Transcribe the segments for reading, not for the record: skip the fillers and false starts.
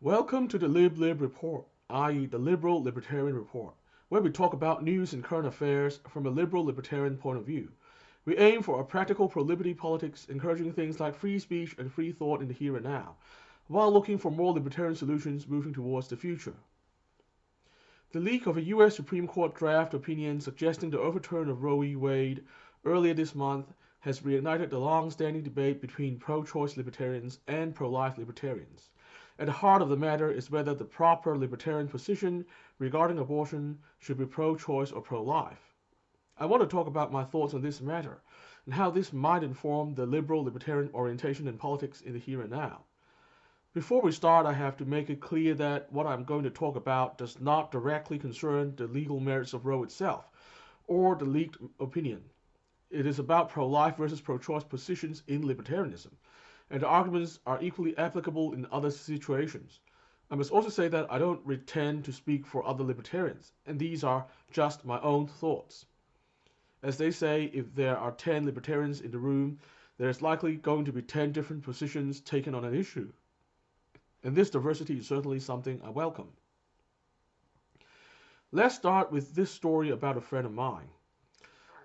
Welcome to the Lib Lib report, i.e., the liberal libertarian report, where we talk about news and current affairs from a liberal libertarian point of view. We aim for a practical pro-liberty politics, encouraging things like free speech and free thought in the here and now, while looking for more libertarian solutions moving towards the future. The leak of a U.S. Supreme Court draft opinion suggesting the overturn of Roe v. Wade earlier this month has reignited the long-standing debate between pro-choice libertarians and pro-life libertarians. At the heart of the matter is whether the proper libertarian position regarding abortion should be pro-choice or pro-life. I want to talk about my thoughts on this matter and how this might inform the liberal libertarian orientation in politics in the here and now. Before we start, I have to make it clear that what I'm going to talk about does not directly concern the legal merits of Roe itself or the leaked opinion. It is about pro-life versus pro-choice positions in libertarianism, and the arguments are equally applicable in other situations. I must also say that I don't pretend to speak for other libertarians, and these are just my own thoughts. As they say, if there are 10 libertarians in the room, there is likely going to be 10 different positions taken on an issue. And this diversity is certainly something I welcome. Let's start with this story about a friend of mine.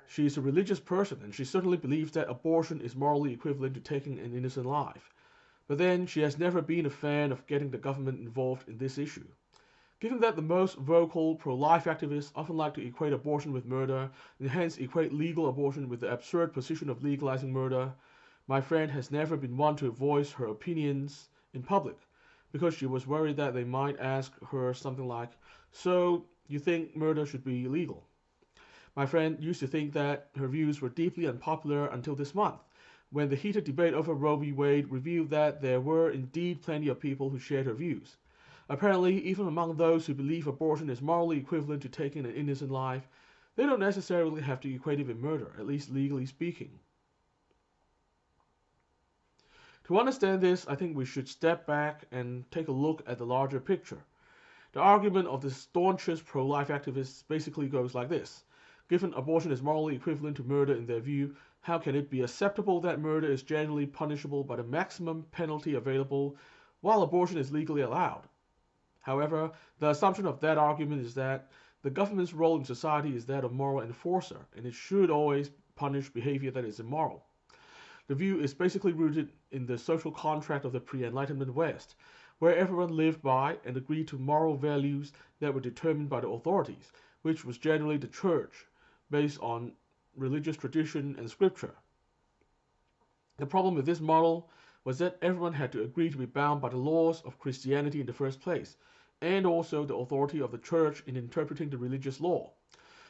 She is a religious person, and she certainly believes that abortion is morally equivalent to taking an innocent life. But then, she has never been a fan of getting the government involved in this issue. Given that the most vocal pro-life activists often like to equate abortion with murder, and hence equate legal abortion with the absurd position of legalizing murder, my friend has never been one to voice her opinions in public, because she was worried that they might ask her something like, "So, you think murder should be illegal?" My friend used to think that her views were deeply unpopular until this month, when the heated debate over Roe v. Wade revealed that there were indeed plenty of people who shared her views. Apparently, even among those who believe abortion is morally equivalent to taking an innocent life, they don't necessarily have to equate it with murder, at least legally speaking. To understand this, I think we should step back and take a look at the larger picture. The argument of the staunchest pro-life activists basically goes like this. Given abortion is morally equivalent to murder in their view, how can it be acceptable that murder is generally punishable by the maximum penalty available, while abortion is legally allowed? However, the assumption of that argument is that the government's role in society is that of moral enforcer, and it should always punish behavior that is immoral. The view is basically rooted in the social contract of the pre-Enlightenment West, where everyone lived by and agreed to moral values that were determined by the authorities, which was generally the church, based on religious tradition and scripture. The problem with this model was that everyone had to agree to be bound by the laws of Christianity in the first place, and also the authority of the church in interpreting the religious law.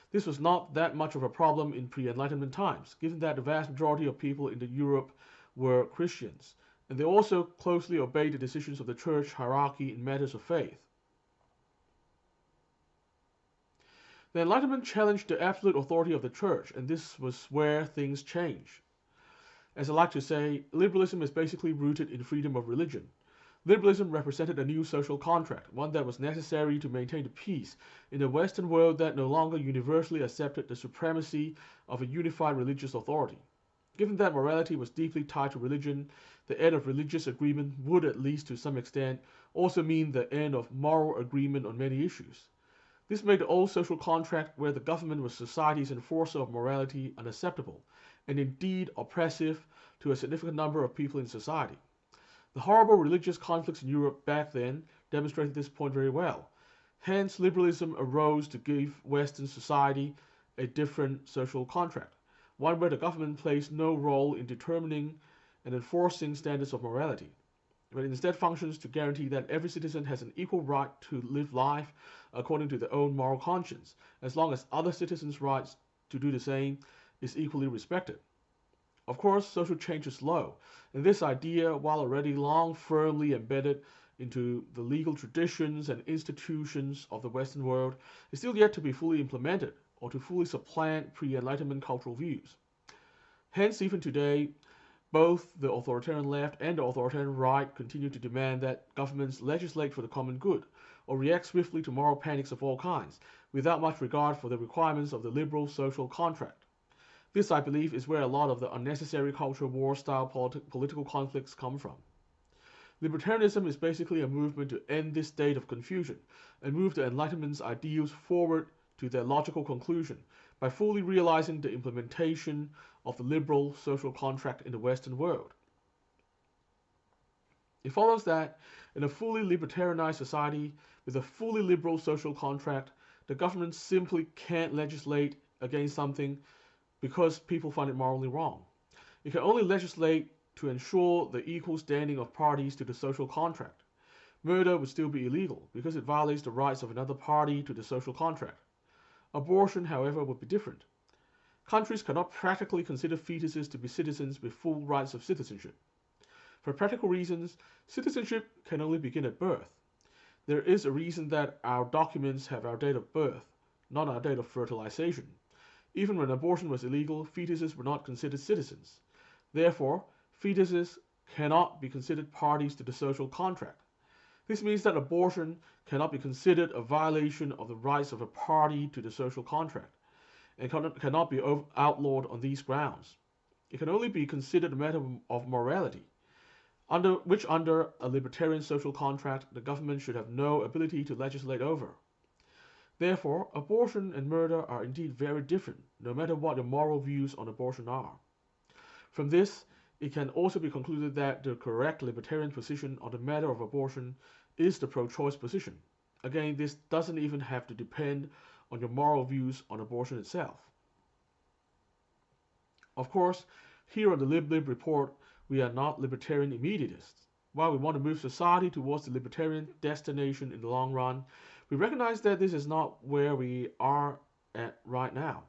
This was not that much of a problem in pre-Enlightenment times, given that the vast majority of people in Europe were Christians, and they also closely obeyed the decisions of the church hierarchy in matters of faith. The Enlightenment challenged the absolute authority of the church, and this was where things changed. As I like to say, liberalism is basically rooted in freedom of religion. Liberalism represented a new social contract, one that was necessary to maintain the peace in a Western world that no longer universally accepted the supremacy of a unified religious authority. Given that morality was deeply tied to religion, the end of religious agreement would, at least to some extent, also mean the end of moral agreement on many issues. This made the old social contract, where the government was society's enforcer of morality, unacceptable, and indeed oppressive to a significant number of people in society. The horrible religious conflicts in Europe back then demonstrated this point very well. Hence, liberalism arose to give Western society a different social contract, one where the government plays no role in determining and enforcing standards of morality, but instead functions to guarantee that every citizen has an equal right to live life according to their own moral conscience, as long as other citizens' rights to do the same is equally respected. Of course, social change is slow, and this idea, while already long firmly embedded into the legal traditions and institutions of the Western world, is still yet to be fully implemented or to fully supplant pre-Enlightenment cultural views. Hence, even today, both the authoritarian left and the authoritarian right continue to demand that governments legislate for the common good, or react swiftly to moral panics of all kinds, without much regard for the requirements of the liberal social contract. This, I believe, is where a lot of the unnecessary cultural war-style political conflicts come from. Libertarianism is basically a movement to end this state of confusion and move the Enlightenment's ideals forward to their logical conclusion by fully realizing the implementation of the liberal social contract in the Western world. It follows that in a fully libertarianized society with a fully liberal social contract, the government simply can't legislate against something because people find it morally wrong. It can only legislate to ensure the equal standing of parties to the social contract. Murder would still be illegal because it violates the rights of another party to the social contract. Abortion, however, would be different. Countries cannot practically consider fetuses to be citizens with full rights of citizenship. For practical reasons, citizenship can only begin at birth. There is a reason that our documents have our date of birth, not our date of fertilization. Even when abortion was illegal, fetuses were not considered citizens. Therefore, fetuses cannot be considered parties to the social contract. This means that abortion cannot be considered a violation of the rights of a party to the social contract, and cannot be outlawed on these grounds. It can only be considered a matter of morality, under a libertarian social contract the government should have no ability to legislate over. Therefore, abortion and murder are indeed very different, no matter what your moral views on abortion are. From this, it can also be concluded that the correct libertarian position on the matter of abortion is the pro-choice position. Again, this doesn't even have to depend on your moral views on abortion itself. Of course, here on the Lib Lib report, we are not libertarian immediatists. While we want to move society towards the libertarian destination in the long run, we recognize that this is not where we are at right now,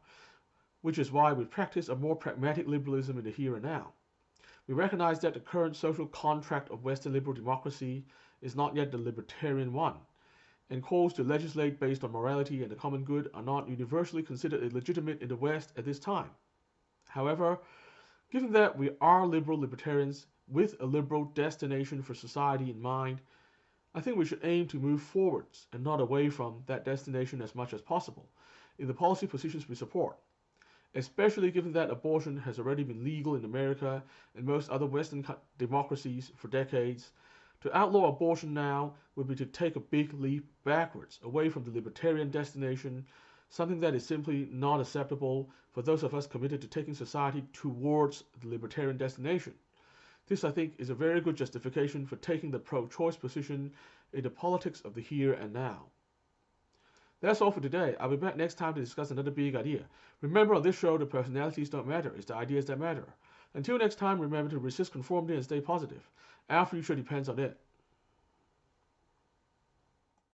which is why we practice a more pragmatic liberalism in the here and now. We recognize that the current social contract of Western liberal democracy is not yet the libertarian one, and calls to legislate based on morality and the common good are not universally considered illegitimate in the West at this time. However, given that we are liberal libertarians with a liberal destination for society in mind, I think we should aim to move forwards and not away from that destination as much as possible in the policy positions we support, especially given that abortion has already been legal in America and most other Western democracies for decades. To outlaw abortion now would be to take a big leap backwards, away from the libertarian destination, something that is simply not acceptable for those of us committed to taking society towards the libertarian destination. This, I think, is a very good justification for taking the pro-choice position in the politics of the here and now. That's all for today. I'll be back next time to discuss another big idea. Remember, on this show, the personalities don't matter, it's the ideas that matter. Until next time, remember to resist conformity and stay positive. Our future depends on it.